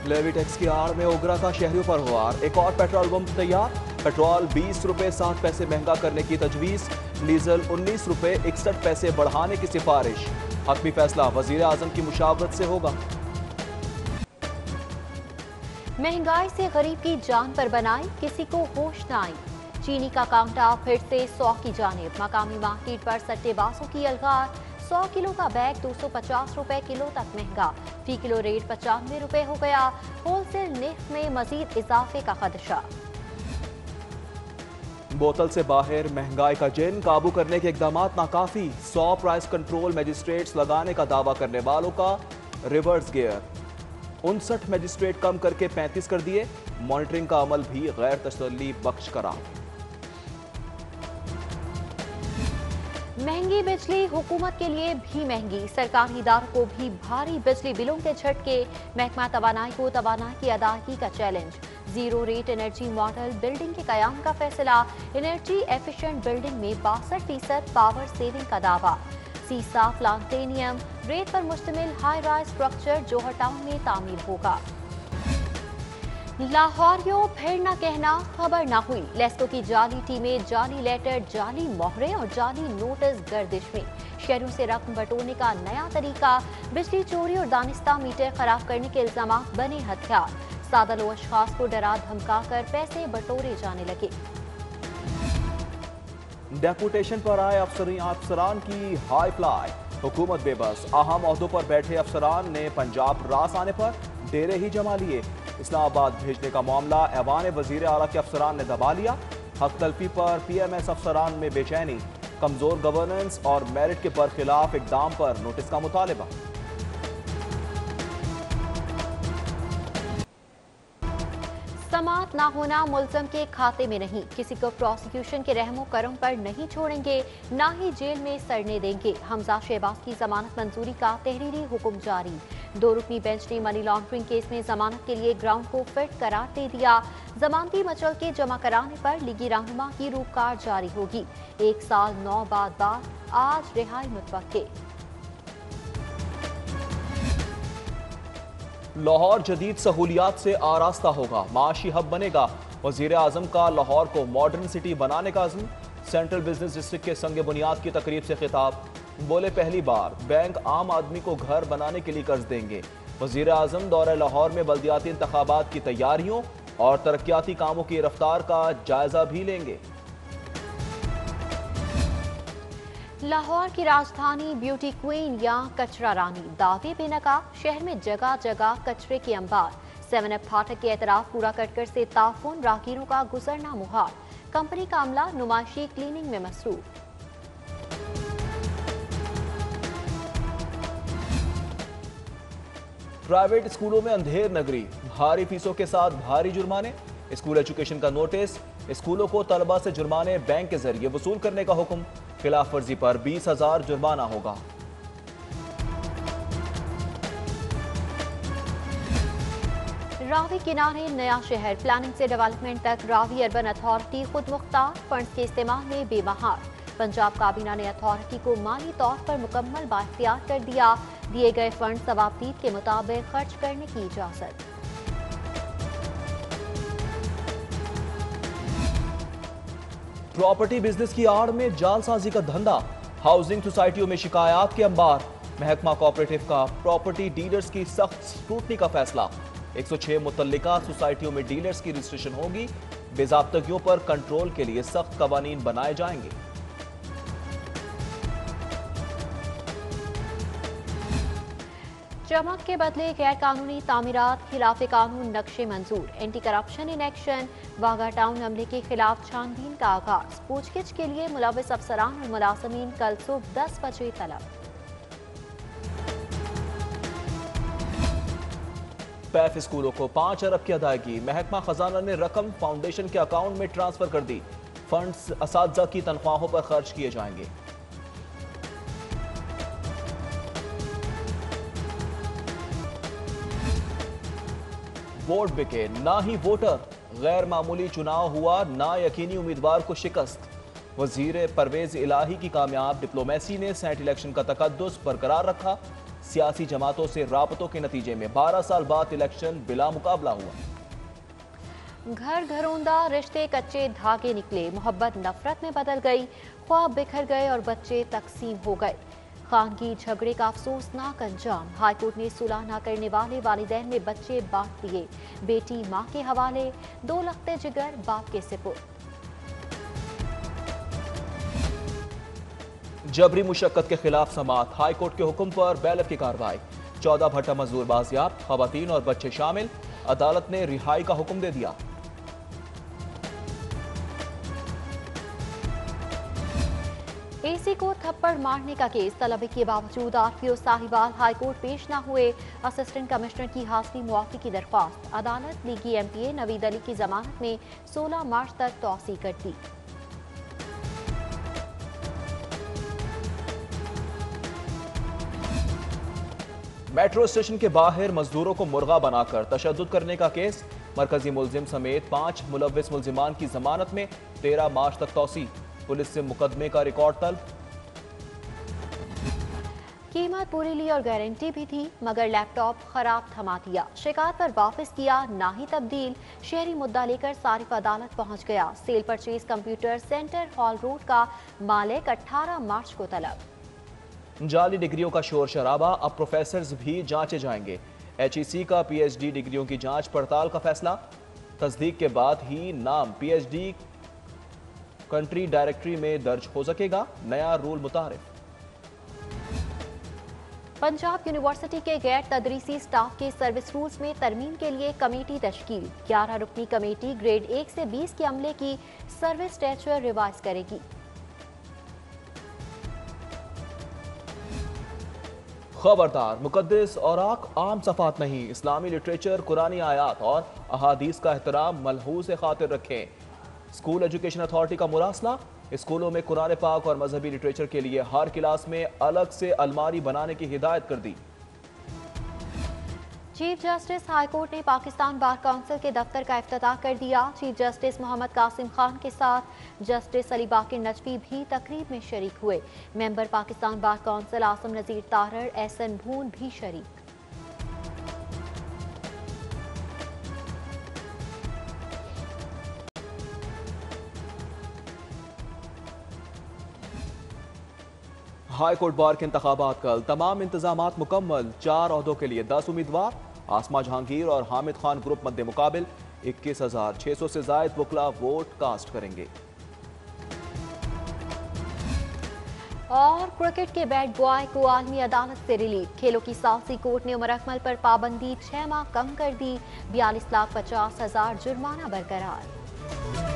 Levy tax की आड़ में ओगरा का शहरियों पर हुआर। एक और पेट्रोल बम तैयार। पेट्रोल 20 रुपए 60 पैसे महंगा करने की तजवीज। डीजल 19 रुपए 61 पैसे बढ़ाने की सिफारिश। हतमी फैसला वजीर आजम की मुशावरत से होगा। महंगाई से गरीब की जान पर बनाई, किसी को होश न आई। चीनी का कांटा फिर से 100 की जानिब। मकामी मार्केट पर सट्टेबाजों की अलगार। 100 किलो का बैग 250 रुपए किलो तक महंगा। फी किलो रेट 95 रुपए हो गया। होलसेल निर्ख में मजीद इजाफे का खदशा। बोतल से बाहर महंगाई का जिन काबू करने के इकदाम नाकाफी। 100 प्राइस कंट्रोल मजिस्ट्रेट्स लगाने का दावा करने वालों का रिवर्स गियर। 59 मजिस्ट्रेट कम करके 35 कर दिए। मॉनिटरिंग का अमल भी गैर तसल्ली बख्श करार। महंगी बिजली हुकूमत के लिए भी महंगी। सरकारी इदारों को भी भारी बिजली बिलों के झटके। महकमा तवानाई को तवानाई की अदायगी का challenge. Zero rate energy model building के कयाम का फैसला। एनर्जी एफिशिएंट बिल्डिंग में 62% पावर सेविंग का दावा। सीसा प्लांटेनियम रेत पर मुश्तमिल हाई राइज स्ट्रक्चर जोहर टाउन में तामीर होगा। लाहौरियों फिर न कहना खबर ना हुई। लेस्को की जाली टीमें, जाली लेटर, जाली मोहरें और जाली नोटिस गर्दिश में। शहरों से रकम बटोरने का नया तरीका। बिजली चोरी और दानिस्ता मीटर खराब करने के इल्जाम बने हथियार। सादा लो अशखास को डरा धमका कर पैसे बटोरे जाने लगे। डेपुटेशन पर आए अफसरान की हाई फ्लाई। हुकूमत बेबस। अहम ओहदों पर बैठे अफसरान ने पंजाब रास आने पर डेरे ही जमा लिए। इस्लामाबाद भेजने का मामला ऐवान वजीर आला के अफसरान ने दबा लिया। हक तलफी पर PMS अफसरान में बेचैनी। कमजोर गवर्नेंस और मेरिट के बरखिलाफ इकदाम पर नोटिस का मुतालिबा। समात ना होना मुल्ज़म के खाते में नहीं। किसी को प्रोसिक्यूशन के रहमो करम पर नहीं छोड़ेंगे, ना ही जेल में सड़ने देंगे। हमजा शहबाज की जमानत मंजूरी का तहरीरी हुक्म जारी। 2 रुकनी बेंच ने मनी लॉन्ड्रिंग केस में जमानत के लिए ग्राउंड को फिट करार दे दिया। जमानती मचल के जमा कराने पर लीगी रहनुमा की रूपकार जारी होगी। 1 साल 9 बाद आज रिहाई मुतवक्के। लाहौर जदीद सहूलियात से आरास्ता होगा, माशी हब बनेगा। वजीर आजम का लाहौर को मॉडर्न सिटी बनाने का अज़्म। सेंट्रल बिजनेस डिस्ट्रिक्ट के संग बुनियाद की तकरीब से खिताब। बोले पहली बार बैंक आम आदमी को घर बनाने के लिए कर्ज देंगे। वजीर आजम दौरे लाहौर में बल्दियाती इंतखाबात की तैयारियों और तरक्याती कामों की रफ्तार का जायजा भी लेंगे। लाहौर की राजधानी ब्यूटी क्वीन या कचरा रानी दावे बेनकाब। शहर में जगह जगह कचरे के अंबार। 7 अप फाटक के एतराफ कूड़ा कटकर से ताफुन, राहगीरों का गुजरना मुहाल। कंपनी का अमला नुमाइशी क्लीनिंग में मसरूफ। प्राइवेट स्कूलों में अंधेर नगरी। भारी फीसों के साथ भारी जुर्माने। स्कूल एजुकेशन का नोटिस। स्कूलों को तलबा से जुर्माने बैंक के जरिए वसूल करने का हुक्म। खिलाफ वर्जी पर 20,000 जुर्माना होगा। रावी किनारे नया शहर। प्लानिंग से डेवलपमेंट तक रावी अर्बन अथॉरिटी खुद मुख्तार। फंड्स के इस्तेमाल में बेमहार। पंजाब काबीना ने अथॉरिटी को माली तौर पर मुकम्मल बाइख्तियार कर दिया। दिए गए फंड सवाबदीद के मुताबिक खर्च करने की इजाजत। प्रॉपर्टी बिजनेस की आड़ में जालसाजी का धंधा। हाउसिंग सोसाइटियों में शिकायत के अंबार। महकमा कोऑपरेटिव का प्रॉपर्टी डीलर्स की सख्त स्क्रूटनी का फैसला। 106 मुतल्लिका सोसाइटियों में डीलर्स की रजिस्ट्रेशन होगी। बेज़ाब्तगियों पर कंट्रोल के लिए सख्त कवानीन बनाए जाएंगे। चमक के बदले गैर कानूनी तामीरात। खिलाफ कानून नक्शे मंजूर। Anti corruption in action. Wagah town हमले के खिलाफ छानबीन का आगाज। पूछगिछ के लिए मुलविस अफसरान और मुलाजमीन कल सुबह 10 बजे तलब। पैफ स्कूलों को 5 अरब की अदायगी। महकमा खजाना ने रकम फाउंडेशन के अकाउंट में ट्रांसफर कर दी। फंड्स असातिज़ा की तनख्वाहों पर खर्च किए जाएंगे। वोट बिके ना ही वोटर। गैर मामूली चुनाव हुआ, ना यकीनी उम्मीदवार को शिकस्त। वजीर परवेज इलाही की कामयाब डिप्लोमेसी ने सेनेट इलेक्शन का तकद्दुस बरकरार रखा। सियासी जमातों से राबतों के नतीजे में 12 साल बाद इलेक्शन बिला मुकाबला हुआ। घर घरोंदा रिश्ते कच्चे धागे निकले, मोहब्बत नफरत में बदल गई, ख्वाब बिखर गए और बच्चे तकसीम हो गए। खानगी झगड़े का अफसोसनाक अंजाम, हाईकोर्ट ने सुलह न करने वाले वालिदैन में बच्चे बांट दिए, बेटी मां के हवाले, 2 लख्ते जिगर बाप के सिपुर्द। जबरी मुशक्कत के खिलाफ समाअत, हाईकोर्ट के हुक्म पर बैलट की कार्रवाई, 14 भट्टा मजदूर बाजियाब, खवातीन और बच्चे शामिल, अदालत ने रिहाई का हुक्म दे दिया। एसी को थप्पड़ मारने का केस, तलबी के बावजूद आरपीओ साहिवाल हाईकोर्ट पेश न हुए, असिस्टेंट कमिश्नर की हाजिरी मुआफी की दरख्वास्त, अदालत लीगी एमपीए नवीद अली की जमानत में 16 मार्च तक तौसी कर दी। मेट्रो स्टेशन के बाहर मजदूरों को मुर्गा बनाकर तशद्दुद करने का केस, मरकजी मुलजिम समेत 5 मुलव्विस मुलजिमान की जमानत में 13 मार्च तक तौसी, पुलिस से मुकदमे का रिकॉर्ड तलब। कीमत पूरी ली और गारंटी भी थी, मगर लैपटॉप खराब थमा दिया, शिकायत पर वापस किया ना ही तब्दील, शहरी मुद्दा लेकर सारिफ अदालत पहुंच गया। Cell purchase computer centre hall road का मालिक 18 मार्च को तलब। जाली डिग्रियों का शोर शराबा, अब प्रोफेसर्स भी जांचे जाएंगे। एचईसी का पीएचडी डिग्रियों की जांच पड़ताल का फैसला, तस्दीक के बाद ही नाम पीएचडी कंट्री डायरेक्टरी में दर्ज हो सकेगा, नया रूल मुतारिफ। पंजाब यूनिवर्सिटी के गैर तदरीसी स्टाफ के सर्विस रूल्स में तरमीम के लिए कमेटी तश्कील, 11 रुकनी कमेटी ग्रेड 1 से 20 के अमले की सर्विस स्टेचर रिवाइज करेगी। खबरदार, मुकद्दस औराक आम सफ़ात नहीं, इस्लामी लिटरेचर, कुरानी आयात और अहादीस का एहतराम मलहूज़ खातिर रखें। स्कूल एजुकेशन अथॉरिटी का मुरासला, स्कूलों में कुरान पाक और मजहबी लिटरेचर के लिए हर क्लास में अलग से अलमारी बनाने की हिदायत कर दी। चीफ जस्टिस हाईकोर्ट ने पाकिस्तान बार काउंसिल के दफ्तर का इफ्तिताह कर दिया। चीफ जस्टिस मोहम्मद कासिम खान के साथ जस्टिस अली बाकिर नजफी भी तकरीब में शरीक हुए। Member Pakistan bar council Asim Nazir Tarar, Ahsan Bhoon भी शरीक। हाई कोर्ट बार के इंतखाबात कल, तमाम इंतजामात मुकम्मल, 4 ओहदों के लिए 10 उम्मीदवार, आसमा जहांगीर और हामिद खान ग्रुप मद्दे मुकाबिल, 21,600 से जायद वकला वोट कास्ट करेंगे। और क्रिकेट के बैट बॉय को आलमी अदालत से रिलीफ, खेलों की सालसी कोर्ट ने उमर अकमल पर पाबंदी 6 माह कम कर दी, 42,50,000 जुर्माना बरकरार।